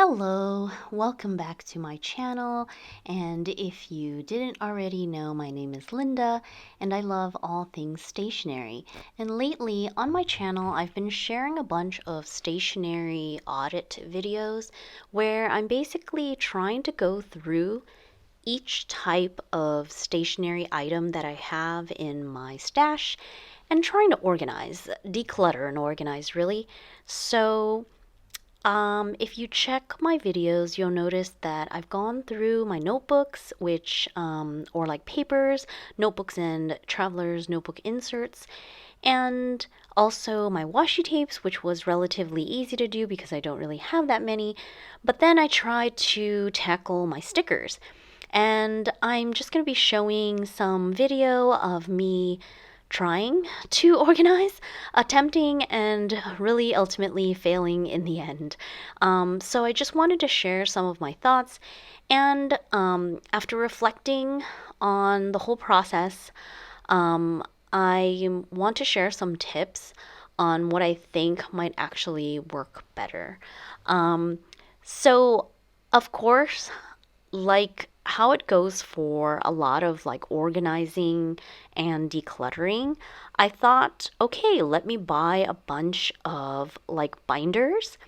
Hello, welcome back to my channel, and if you didn't already know, my name is Linda and I love all things stationery. And lately on my channel I've been sharing a bunch of stationery audit videos where I'm basically trying to go through each type of stationery item that I have in my stash and trying to organize, declutter and organize really. If you check my videos, you'll notice that I've gone through my notebooks, or like papers, notebooks and traveler's notebook inserts, and also my washi tapes, which was relatively easy to do because I don't really have that many. But then I tried to tackle my stickers, and I'm just going to be showing some video of me trying to organize, attempting, and really ultimately failing in the end. So I just wanted to share some of my thoughts, and after reflecting on the whole process, I want to share some tips on what I think might actually work better. So, of course, like how it goes for a lot of like organizing and decluttering, I thought, okay, let me buy a bunch of like binders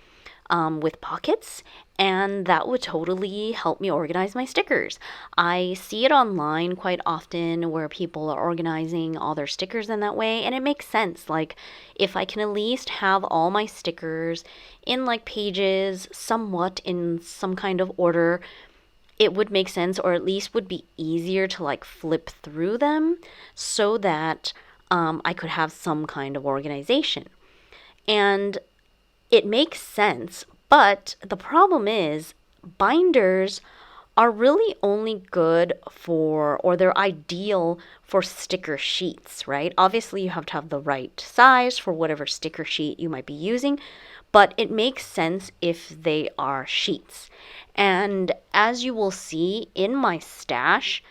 with pockets, and that would totally help me organize my stickers. I see it online quite often where people are organizing all their stickers in that way, and it makes sense. Like, if I can at least have all my stickers in like pages, somewhat in some kind of order, it would make sense, or at least would be easier to like flip through them so that I could have some kind of organization. And it makes sense, but the problem is binders are really only good for, or they're ideal for sticker sheets, right? Obviously, you have to have the right size for whatever sticker sheet you might be using, but it makes sense if they are sheets. And as you will see in my stash,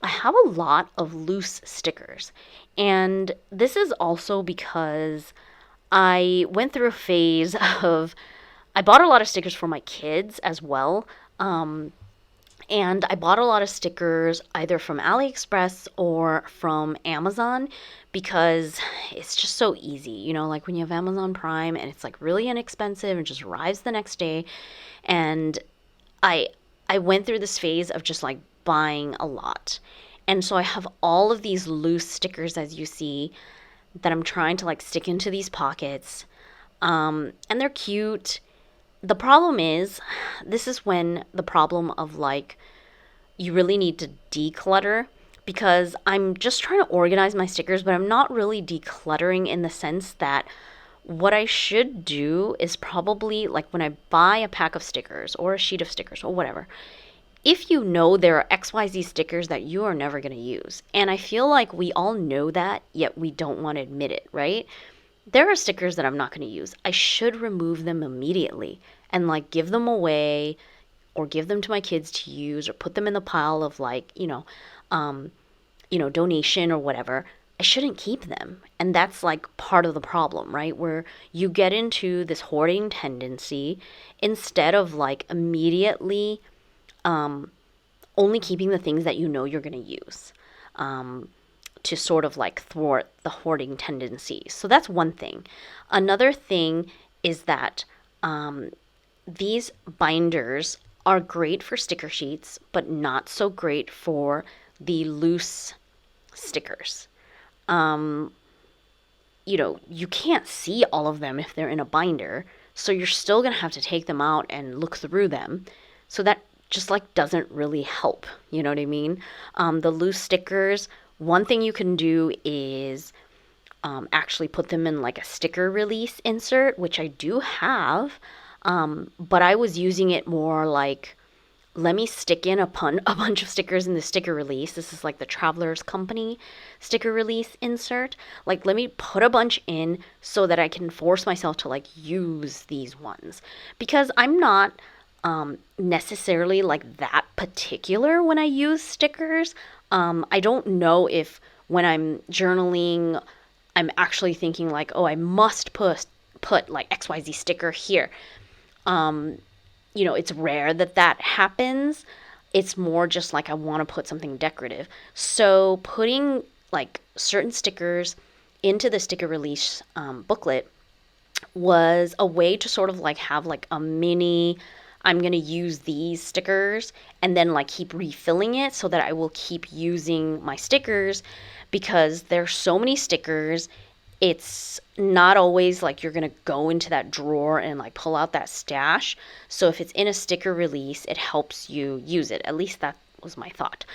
I have a lot of loose stickers. And this is also because I went through a phase of, I bought a lot of stickers for my kids as well. And I bought a lot of stickers either from AliExpress or from Amazon because it's just so easy. You know, like when you have Amazon Prime and it's like really inexpensive and just arrives the next day. And I I went through this phase of just like buying a lot. And so I have all of these loose stickers, as you see, that I'm trying to like stick into these pockets. And they're cute. The problem is, this is when the problem of like, you really need to declutter, because I'm just trying to organize my stickers, but I'm not really decluttering in the sense that what I should do is probably like when I buy a pack of stickers or a sheet of stickers or whatever, if you know there are XYZ stickers that you are never going to use, and I feel like we all know that, yet we don't want to admit it, right? There are stickers that I'm not going to use. I should remove them immediately and like give them away or give them to my kids to use or put them in the pile of like, donation or whatever. I shouldn't keep them. And that's like part of the problem, right? Where you get into this hoarding tendency instead of like immediately only keeping the things that you know you're going to use, to sort of like thwart the hoarding tendency. So that's one thing. Another thing is that these binders are great for sticker sheets, but not so great for the loose stickers. You can't see all of them if they're in a binder, so you're still going to have to take them out and look through them. So that just like doesn't really help. You know what I mean? The loose stickers, one thing you can do is actually put them in like a sticker release insert, which I do have, but I was using it more like, let me stick in a bunch of stickers in the sticker release. This is like the Traveler's Company sticker release insert. Like, let me put a bunch in so that I can force myself to like use these ones, because I'm not necessarily like that particular when I use stickers. I don't know if when I'm journaling, I'm actually thinking like, oh, I must put like XYZ sticker here. it's rare that that happens. It's more just like I want to put something decorative. So putting like certain stickers into the sticker release booklet was a way to sort of like have like a mini, I'm going to use these stickers and then like keep refilling it so that I will keep using my stickers, because there's so many stickers. It's not always like you're going to go into that drawer and like pull out that stash. So if it's in a sticker release, it helps you use it. At least that was my thought.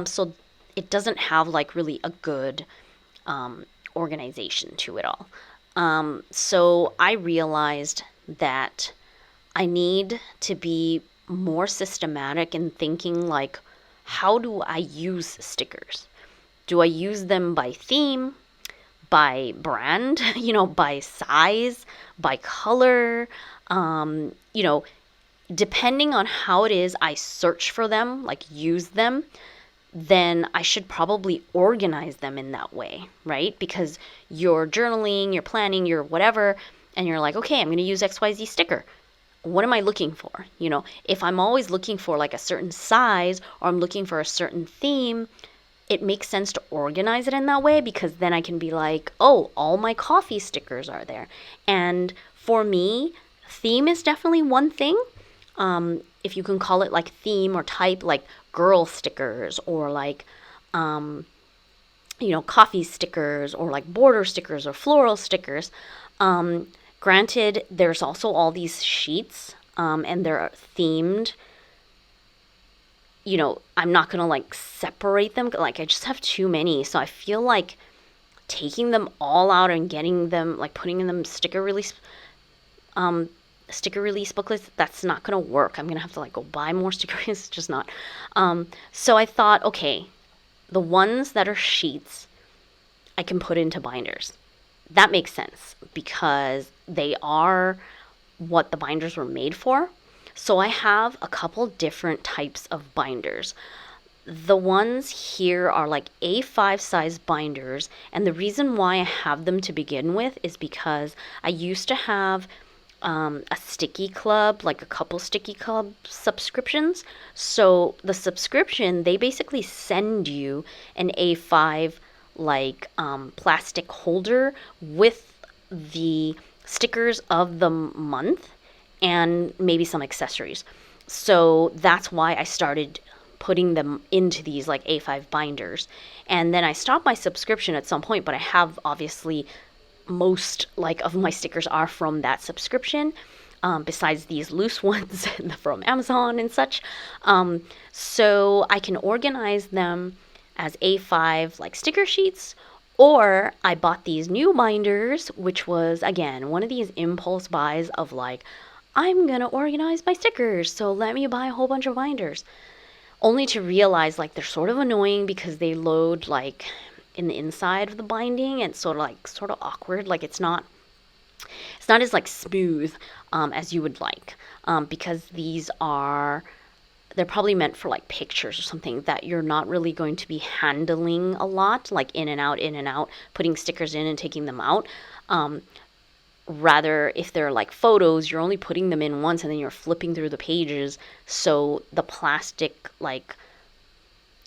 So it doesn't have like really a good organization to it all. So I realized that I need to be more systematic in thinking like, how do I use stickers? Do I use them by theme, by brand, by size, by color? Depending on how it is I search for them, like use them, then I should probably organize them in that way, right? Because you're journaling, you're planning, you're whatever, and you're like, okay, I'm going to use XYZ sticker. What am I looking for? If I'm always looking for like a certain size or I'm looking for a certain theme, it makes sense to organize it in that way, because then I can be like, oh, all my coffee stickers are there. And for me, theme is definitely one thing. If you can call it like theme or type, like girl stickers or like, coffee stickers or like border stickers or floral stickers. Granted, there's also all these sheets, and they're themed. I'm not going to like separate them. Like I just have too many. So I feel like taking them all out and getting them, like putting in them sticker release booklets, that's not going to work. I'm going to have to like go buy more stickers. It's just not. So I thought, okay, the ones that are sheets, I can put into binders. That makes sense because they are what the binders were made for. So I have a couple different types of binders. The ones here are like A5 size binders, and the reason why I have them to begin with is because I used to have a sticky club, like a couple sticky club subscriptions. So the subscription, they basically send you an A5 like plastic holder with the stickers of the month and maybe some accessories. So that's why I started putting them into these like A5 binders. And then I stopped my subscription at some point, but I have obviously most like of my stickers are from that subscription, besides these loose ones from Amazon and such. So I can organize them as A5 like sticker sheets, or I bought these new binders, which was again one of these impulse buys of like, I'm gonna organize my stickers, so let me buy a whole bunch of binders. Only to realize like they're sort of annoying because they load like in the inside of the binding, and sort of awkward. Like it's not as like smooth as you would like, because they're probably meant for like pictures or something that you're not really going to be handling a lot, like in and out, putting stickers in and taking them out. Rather, if they're like photos, you're only putting them in once and then you're flipping through the pages. So the plastic like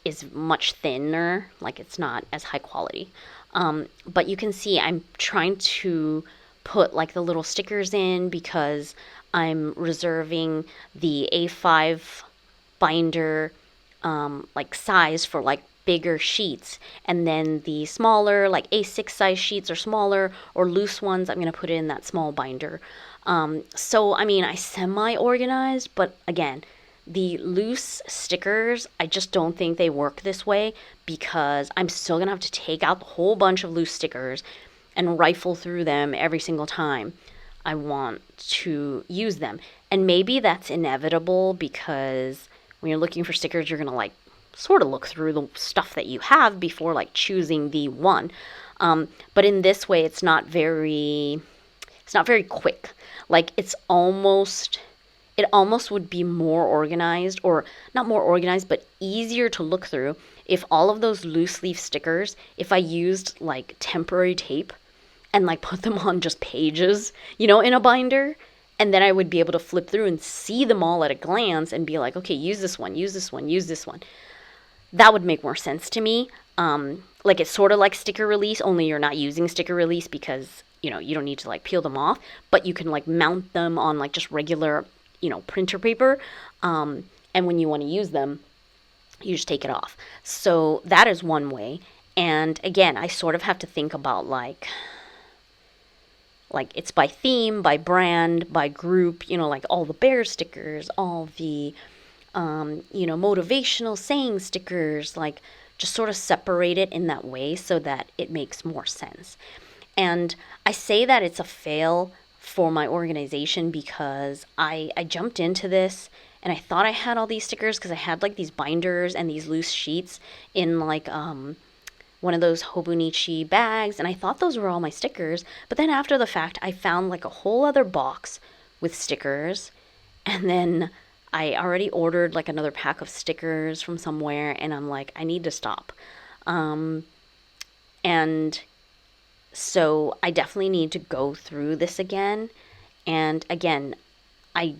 is much thinner, like it's not as high quality. But you can see I'm trying to put like the little stickers in because I'm reserving the A5 binder like size for like bigger sheets, and then the smaller like A6 size sheets or smaller or loose ones, I'm going to put in that small binder. So I mean, I semi-organized, but again, the loose stickers, I just don't think they work this way, because I'm still going to have to take out the whole bunch of loose stickers and rifle through them every single time I want to use them. And maybe that's inevitable, because when you're looking for stickers, you're going to like sort of look through the stuff that you have before like choosing the one. But in this way, it's not very quick. Like it almost would be more organized, or not more organized, but easier to look through if all of those loose leaf stickers, if I used like temporary tape and like put them on just pages, in a binder, And then I would be able to flip through and see them all at a glance and be like, okay, use this one, use this one, use this one. That would make more sense to me. Like it's sort of like sticker release, only you're not using sticker release because, you know, you don't need to like peel them off, but you can like mount them on like just regular, you know, printer paper. And when you want to use them, you just take it off. So that is one way. And again, I sort of have to think about like it's by theme, by brand, by group, you know, like all the bear stickers, all the, you know, motivational saying stickers, like just sort of separate it in that way so that it makes more sense. And I say that it's a fail for my organization because I jumped into this and I thought I had all these stickers because I had like these binders and these loose sheets in like one of those Hobonichi bags, and I thought those were all my stickers. But then after the fact, I found like a whole other box with stickers, and then I already ordered like another pack of stickers from somewhere, and I'm like, I need to stop. And so I definitely need to go through this again. And again, I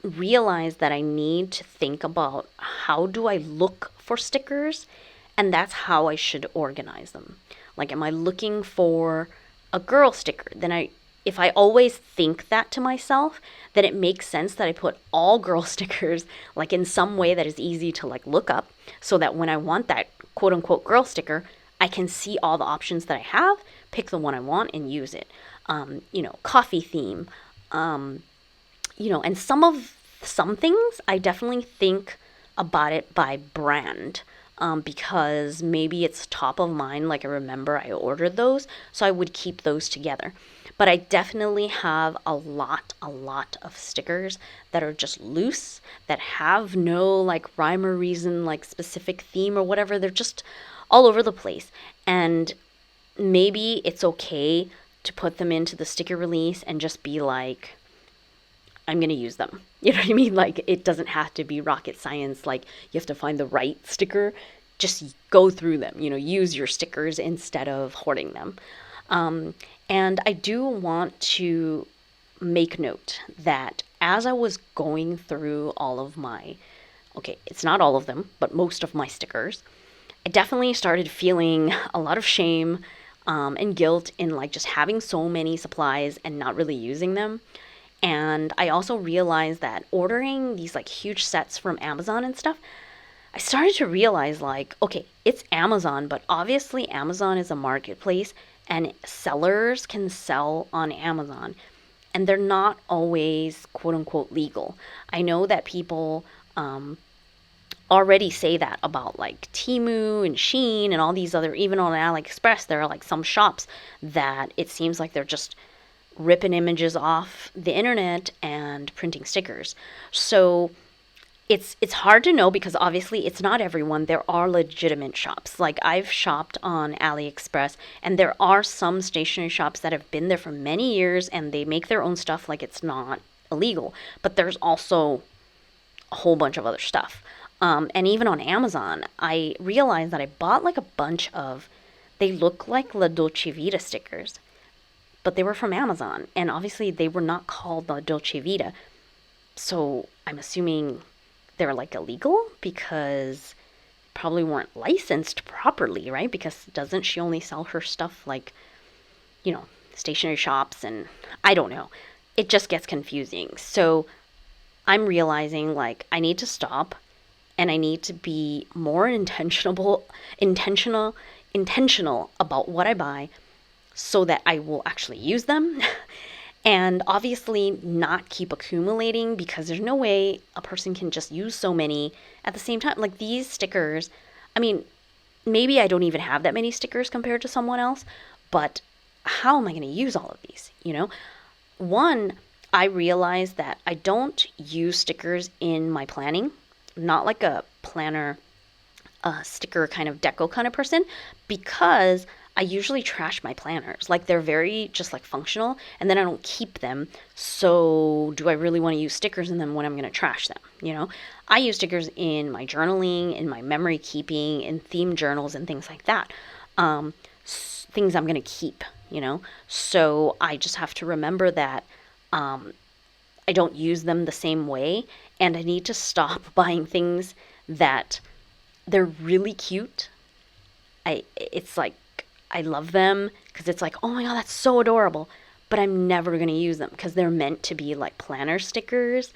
realize that I need to think about how do I look for stickers, and that's how I should organize them. Like, am I looking for a girl sticker? Then if I always think that to myself, then it makes sense that I put all girl stickers like in some way that is easy to like look up, so that when I want that quote unquote girl sticker, I can see all the options that I have, pick the one I want and use it. You know, coffee theme, you know, and some things I definitely think about it by brand. Because maybe it's top of mind, like I remember I ordered those, so I would keep those together. But I definitely have a lot of stickers that are just loose, that have no like rhyme or reason, like specific theme or whatever. They're just all over the place. And maybe it's okay to put them into the sticker release and just be like, I'm going to use them. You know what I mean? Like, it doesn't have to be rocket science. Like, you have to find the right sticker. Just go through them, you know, use your stickers instead of hoarding them. And I do want to make note that as I was going through all of my, okay, it's not all of them, but most of my stickers, I definitely started feeling a lot of shame and guilt in like just having so many supplies and not really using them. And I also realized that ordering these like huge sets from Amazon and stuff, I started to realize like, okay, it's Amazon, but obviously Amazon is a marketplace and sellers can sell on Amazon, and they're not always quote unquote legal. I know that people already say that about like Temu and Shein and all these other, even on AliExpress, there are like some shops that it seems like they're just ripping images off the internet and printing stickers. So it's hard to know because obviously it's not everyone. There are legitimate shops. Like I've shopped on AliExpress and there are some stationery shops that have been there for many years and they make their own stuff, like it's not illegal. But there's also a whole bunch of other stuff. And even on Amazon, I realized that I bought like a bunch of, they look like La Dolce Vita stickers, but they were from Amazon, and obviously they were not called La Dolce Vita. So I'm assuming they're like illegal because probably weren't licensed properly, right? Because doesn't she only sell her stuff like, you know, stationery shops, and I don't know. It just gets confusing. So I'm realizing like I need to stop and I need to be more intentional about what I buy so that I will actually use them. And obviously not keep accumulating, because there's no way a person can just use so many at the same time. Like these stickers, I mean, maybe I don't even have that many stickers compared to someone else, but how am I going to use all of these? You know, one, I realized that I don't use stickers in my planning, not like a planner, sticker kind of deco kind of person, because I usually trash my planners. Like they're very just like functional, and then I don't keep them. So do I really want to use stickers in them when I'm going to trash them? You know, I use stickers in my journaling, in my memory keeping, in theme journals and things like that. Things I'm going to keep, you know? So I just have to remember that, I I don't use them the same way, and I need to stop buying things that they're really cute. It's like I love them because it's like, oh my god, that's so adorable, but I'm never going to use them because they're meant to be like planner stickers,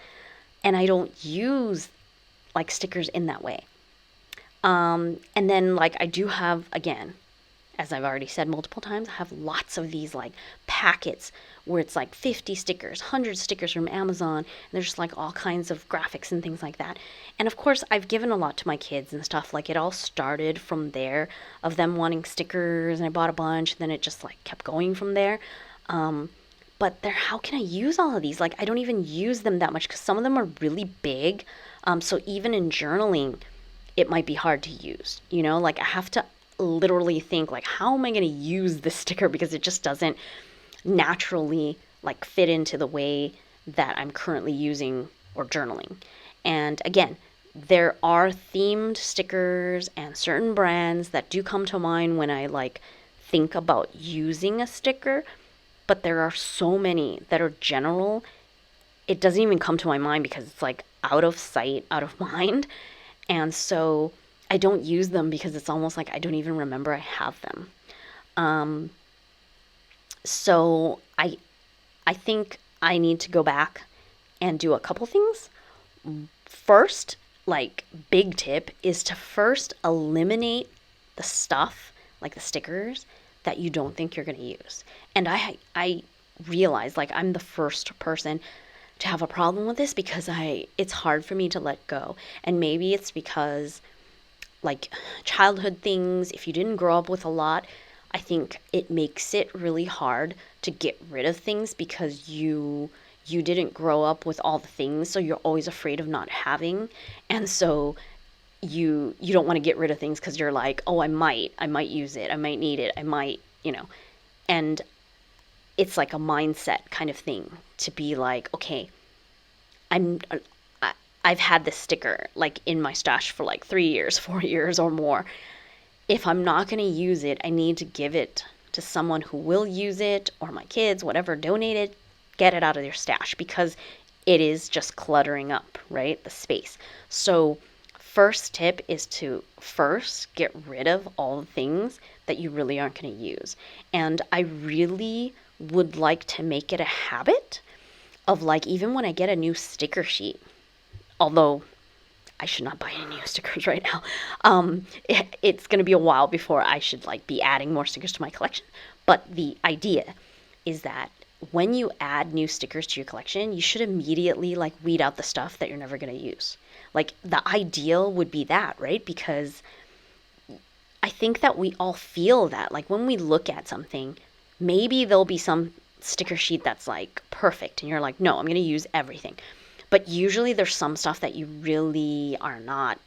and I don't use like stickers in that way. And then like I do have, again, as I've already said multiple times, I have lots of these like packets where it's like 50 stickers, 100 stickers from Amazon, and there's just like all kinds of graphics and things like that. And of course, I've given a lot to my kids and stuff. Like it all started from there of them wanting stickers, and I bought a bunch, and then it just like kept going from there. But there, how can I use all of these? Like I don't even use them that much because some of them are really big. So even in journaling, it might be hard to use. You know, like I have to literally think like, how am I going to use this sticker, because it just doesn't naturally like fit into the way that I'm currently using or journaling. And again, there are themed stickers and certain brands that do come to mind when I like think about using a sticker, but there are so many that are general, it doesn't even come to my mind because it's like out of sight, out of mind. And so I don't use them because it's almost like I don't even remember I have them. So I think I need to go back and do a couple things. First, like big tip is to first eliminate the stuff, like the stickers that you don't think you're going to use. And I realize like I'm the first person to have a problem with this because it's hard for me to let go. And maybe it's because like childhood things, if you didn't grow up with a lot, I think it makes it really hard to get rid of things because you didn't grow up with all the things, so you're always afraid of not having. And so you don't want to get rid of things because you're like, oh, I might use it, I might need it, I might, and it's like a mindset kind of thing to be like, okay, I've had this sticker like in my stash for like 3 years, 4 years or more. If I'm not going to use it, I need to give it to someone who will use it, or my kids, whatever, donate it, get it out of their stash, because it is just cluttering up, right? The space. So first tip is to first get rid of all the things that you really aren't going to use. And I really would like to make it a habit of like, even when I get a new sticker sheet, although I should not buy any new stickers right now. It's going to be a while before I should like be adding more stickers to my collection. But the idea is that when you add new stickers to your collection, you should immediately like weed out the stuff that you're never going to use. Like the ideal would be that, right? Because I think that we all feel that like when we look at something, maybe there'll be some sticker sheet that's like perfect and you're like, no, I'm going to use everything. But usually there's some stuff that you really are not,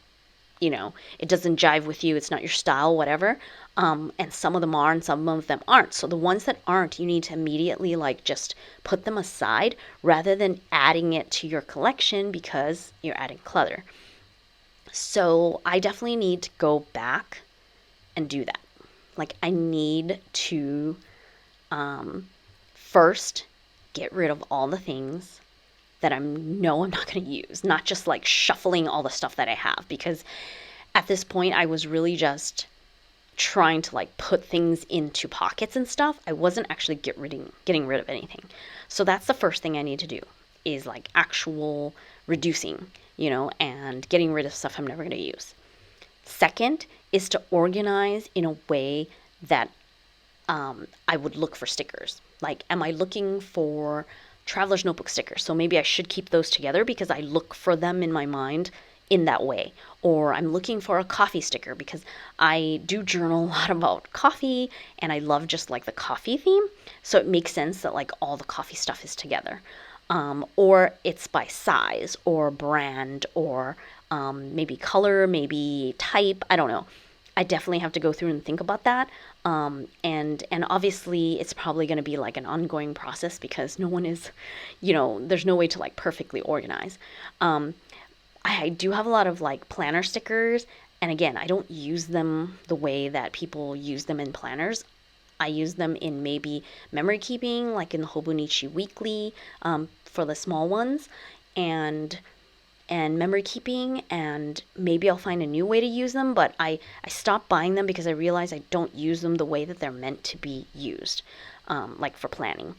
it doesn't jive with you. It's not your style, whatever. And some of them are and some of them aren't. So the ones that aren't, you need to immediately like just put them aside rather than adding it to your collection because you're adding clutter. So I definitely need to go back and do that. Like I need to first get rid of all the things that I'm not going to use, not just like shuffling all the stuff that I have, because at this point I was really just trying to like put things into pockets and stuff. I wasn't actually getting rid of anything. So that's the first thing I need to do is like actual reducing, and getting rid of stuff I'm never going to use. Second is to organize in a way that I would look for stickers. Like, am I looking for traveler's notebook stickers? So maybe I should keep those together because I look for them in my mind in that way. Or I'm looking for a coffee sticker because I do journal a lot about coffee and I love just like the coffee theme. So it makes sense that like all the coffee stuff is together. Or it's by size or brand or maybe color, maybe type. I don't know. I definitely have to go through and think about that. And obviously it's probably going to be like an ongoing process because no one is, there's no way to like perfectly organize. I do have a lot of like planner stickers. And again, I don't use them the way that people use them in planners. I use them in maybe memory keeping, like in the Hobonichi Weekly, for the small ones, and memory keeping, and maybe I'll find a new way to use them, but I stopped buying them because I realized I don't use them the way that they're meant to be used, like for planning.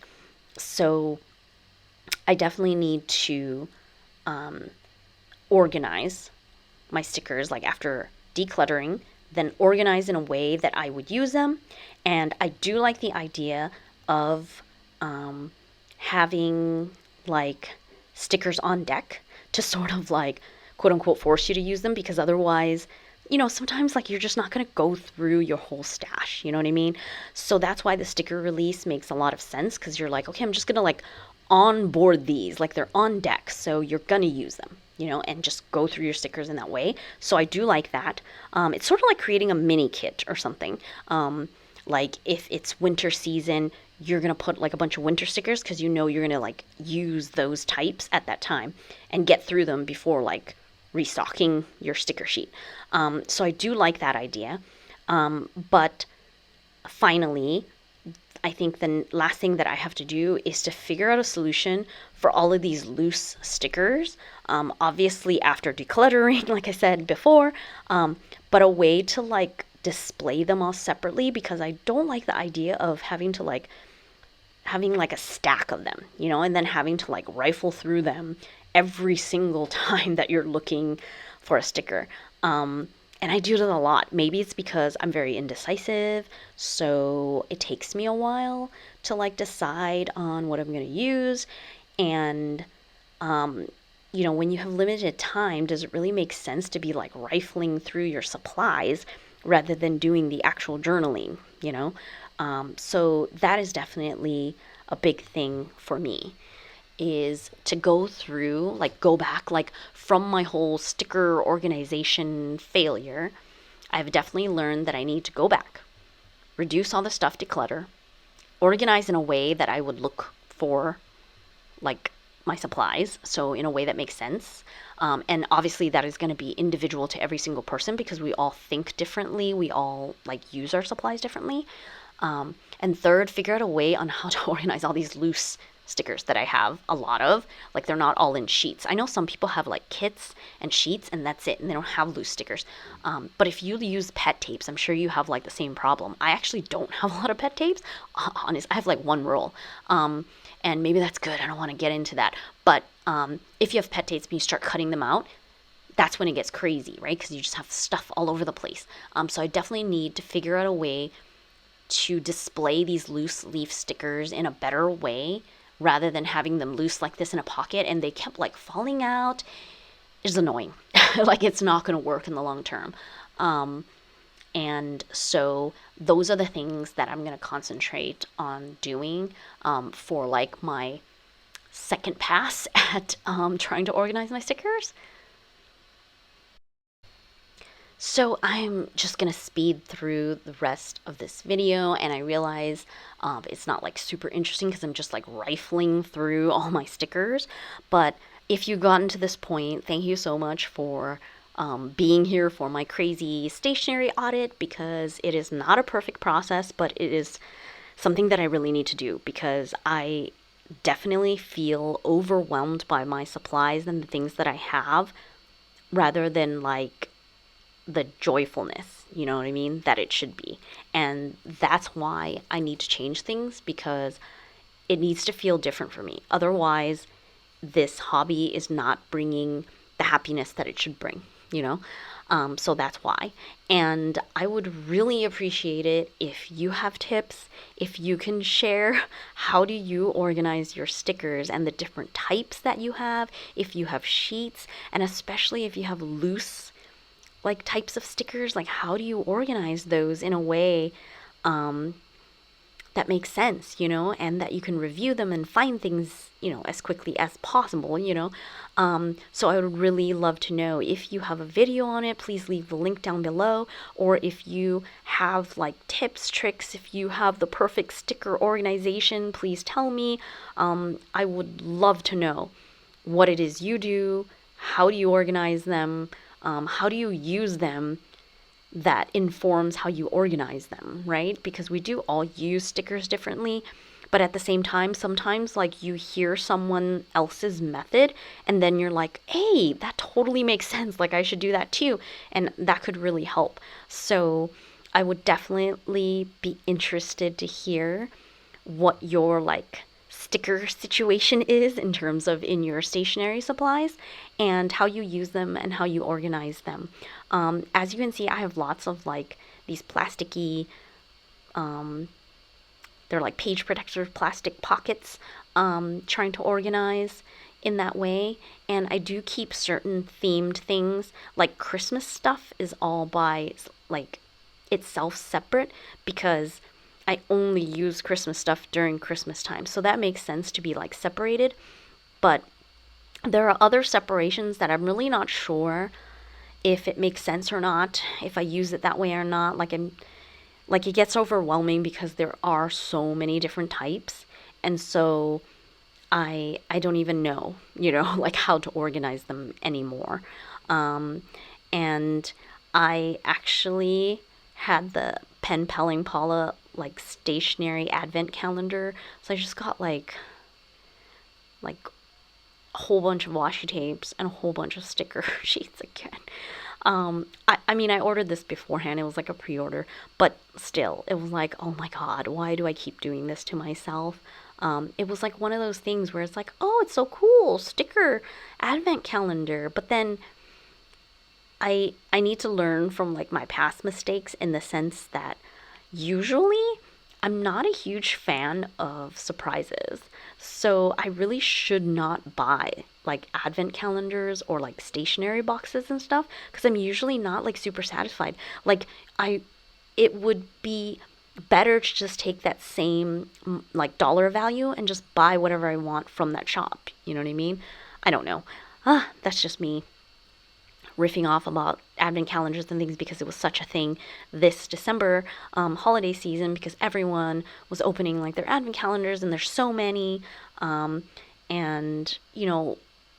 So I definitely need to organize my stickers, like after decluttering, then organize in a way that I would use them. And I do like the idea of having like stickers on deck to sort of like quote unquote force you to use them, because otherwise, sometimes like you're just not going to go through your whole stash, you know what I mean? So that's why the sticker release makes a lot of sense, because you're like, okay, I'm just going to like onboard these, like they're on deck, so you're going to use them, and just go through your stickers in that way. So I do like that. It's sort of like creating a mini kit or something. Like if it's winter season, you're going to put like a bunch of winter stickers because you're going to like use those types at that time and get through them before like restocking your sticker sheet. So I do like that idea. But finally, I think the last thing that I have to do is to figure out a solution for all of these loose stickers. Obviously, after decluttering, like I said before, but a way to like display them all separately, because I don't like the idea of having to like having like a stack of them, and then having to like rifle through them every single time that you're looking for a sticker. And I do that a lot. Maybe it's because I'm very indecisive, so it takes me a while to like decide on what I'm going to use. And, when you have limited time, does it really make sense to be like rifling through your supplies rather than doing the actual journaling, So that is definitely a big thing for me, is to go through, like go back, like from my whole sticker organization failure. I've definitely learned that I need to go back, reduce all the stuff, declutter, organize in a way that I would look for like my supplies, so in a way that makes sense. And obviously that is going to be individual to every single person, because we all think differently, we all like use our supplies differently. And third, figure out a way on how to organize all these loose stickers that I have a lot of. Like they're not all in sheets. I know some people have like kits and sheets and that's it, and they don't have loose stickers. But if you use pet tapes, I'm sure you have like the same problem. I actually don't have a lot of pet tapes. Honest, I have like one roll. And maybe that's good. I don't want to get into that. But if you have pet tapes and you start cutting them out, that's when it gets crazy, right? Because you just have stuff all over the place. So I definitely need to figure out a way to display these loose leaf stickers in a better way, rather than having them loose like this in a pocket and they kept like falling out. It's annoying. Like it's not going to work in the long term. And so those are the things that I'm going to concentrate on doing for like my second pass at trying to organize my stickers. So I'm just going to speed through the rest of this video, and I realize it's not like super interesting because I'm just like rifling through all my stickers. But if you've gotten to this point, thank you so much for being here for my crazy stationery audit, because it is not a perfect process, but it is something that I really need to do, because I definitely feel overwhelmed by my supplies and the things that I have, rather than like the joyfulness, you know what I mean, that it should be. And that's why I need to change things, because it needs to feel different for me. Otherwise, this hobby is not bringing the happiness that it should bring, So that's why. And I would really appreciate it if you have tips, if you can share how do you organize your stickers and the different types that you have, if you have sheets, and especially if you have loose like types of stickers, like how do you organize those in a way that makes sense, and that you can review them and find things, as quickly as possible, So I would really love to know. If you have a video on it, please leave the link down below, or if you have like tips, tricks, if you have the perfect sticker organization, please tell me. I would love to know what it is you do, how do you organize them, how do you use them, that informs how you organize them, right? Because we do all use stickers differently, but at the same time, sometimes like you hear someone else's method and then you're like, hey, that totally makes sense. Like I should do that too. And that could really help. So I would definitely be interested to hear what your like sticker situation is in terms of in your stationery supplies and how you use them and how you organize them. As you can see, I have lots of like these plasticky, they're like page protector plastic pockets, trying to organize in that way. And I do keep certain themed things, like Christmas stuff is all by like itself separate because I only use Christmas stuff during Christmas time. So that makes sense to be like separated. But there are other separations that I'm really not sure if it makes sense or not, if I use it that way or not. Like it gets overwhelming because there are so many different types. And so I don't even know, like how to organize them anymore. And I actually had the Pen Pal and Paula like stationary advent calendar. So I just got like a whole bunch of washi tapes and a whole bunch of sticker sheets again. I mean, I ordered this beforehand. It was like a pre-order, but still, it was like, oh my God, why do I keep doing this to myself? It was like one of those things where it's like, oh, it's so cool, sticker advent calendar. But then I need to learn from like my past mistakes in the sense that usually I'm not a huge fan of surprises. So I really should not buy like advent calendars or like stationery boxes and stuff because I'm usually not like super satisfied. Like it would be better to just take that same like dollar value and just buy whatever I want from that shop. You know what I mean? I don't know. That's just me riffing off about advent calendars and things because it was such a thing this December holiday season because everyone was opening like their advent calendars and there's so many. And,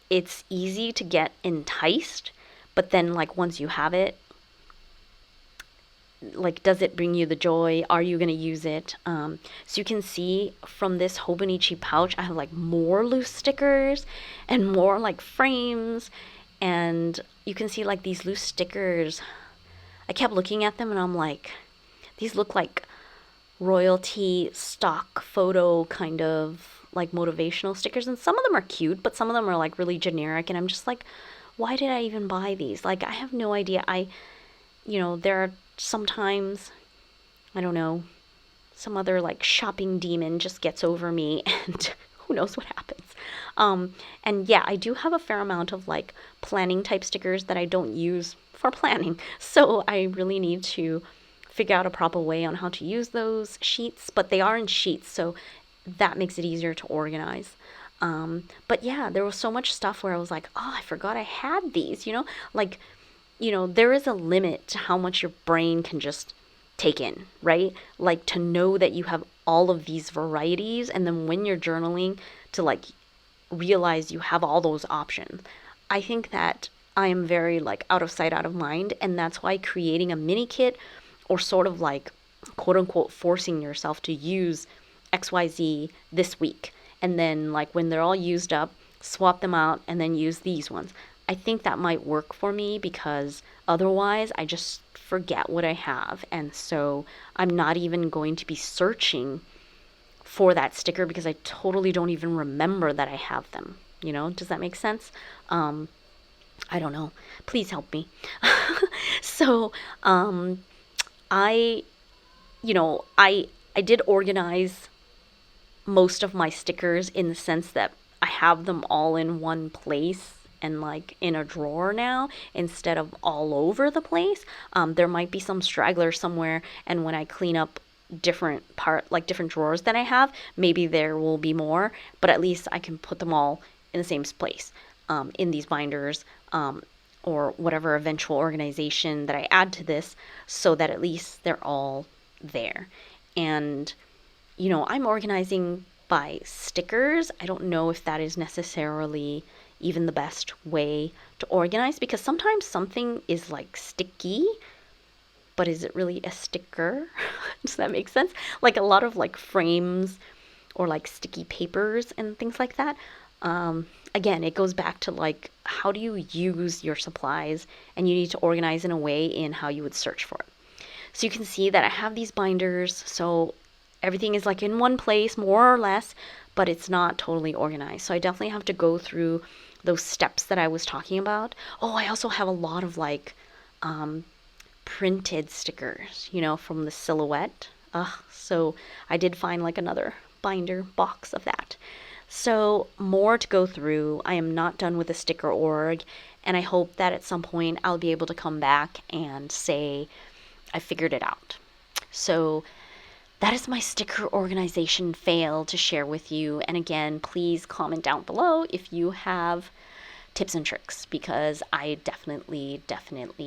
it's easy to get enticed, but then like once you have it, like does it bring you the joy? Are you going to use it? So you can see from this Hobonichi pouch, I have like more loose stickers and more like frames. And you can see like these loose stickers. I kept looking at them and I'm like, these look like royalty stock photo kind of like motivational stickers. And some of them are cute, but some of them are like really generic. And I'm just like, why did I even buy these? Like, I have no idea. There are sometimes, I don't know, some other like shopping demon just gets over me and who knows what happens. And yeah, I do have a fair amount of like planning type stickers that I don't use for planning. So I really need to figure out a proper way on how to use those sheets, but they are in sheets, so that makes it easier to organize. But yeah, there was so much stuff where I was like, oh, I forgot I had these, like, there is a limit to how much your brain can just take in, right? Like to know that you have all of these varieties, and then when you're journaling, to like realize you have all those options. I think that I am very like out of sight, out of mind, and that's why creating a mini kit or sort of like quote unquote forcing yourself to use XYZ this week, and then like when they're all used up, swap them out and then use these ones. I think that might work for me because otherwise I just forget what I have, and so I'm not even going to be searching for that sticker because I totally don't even remember that I have them. Does that make sense? I don't know. Please help me. So, I, I did organize most of my stickers in the sense that I have them all in one place and like in a drawer now instead of all over the place. There might be some straggler somewhere, and when I clean up different drawers that I have, maybe there will be more, but at least I can put them all in the same place, in these binders, or whatever eventual organization that I add to this, so that at least they're all there. And I'm organizing by stickers. I don't know if that is necessarily even the best way to organize, because sometimes something is like sticky but is it really a sticker? Does that make sense? Like a lot of like frames or like sticky papers and things like that. Again, it goes back to like how do you use your supplies, and you need to organize in a way in how you would search for it. So you can see that I have these binders, so everything is like in one place more or less, but it's not totally organized. So I definitely have to go through those steps that I was talking about. Oh, I also have a lot of like printed stickers, from the silhouette. So I did find like another binder box of that. So more to go through. I am not done with the sticker org, and I hope that at some point I'll be able to come back and say I figured it out. So that is my sticker organization fail to share with you. And again, please comment down below if you have tips and tricks, because I definitely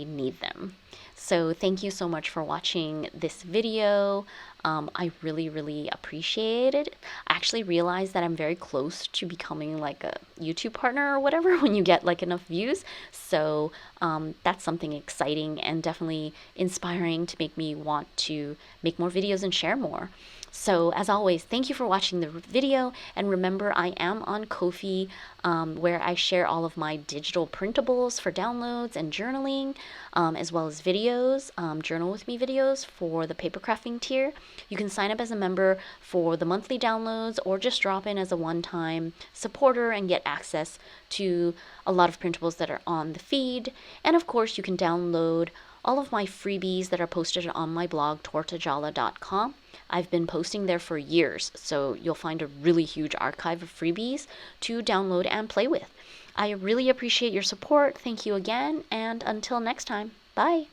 need them. So thank you so much for watching this video. I really appreciate it. I actually realized that I'm very close to becoming like a YouTube partner or whatever when you get like enough views. So that's something exciting and definitely inspiring to make me want to make more videos and share more. So as always, thank you for watching the video, and remember I am on Ko-fi, where I share all of my digital printables for downloads and journaling, as well as videos, journal with me videos for the paper crafting tier. You can sign up as a member for the monthly downloads, or just drop in as a one-time supporter and get access to a lot of printables that are on the feed. And of course, you can download all of my freebies that are posted on my blog, tortagialla.com. I've been posting there for years, so you'll find a really huge archive of freebies to download and play with. I really appreciate your support. Thank you again, and until next time, bye.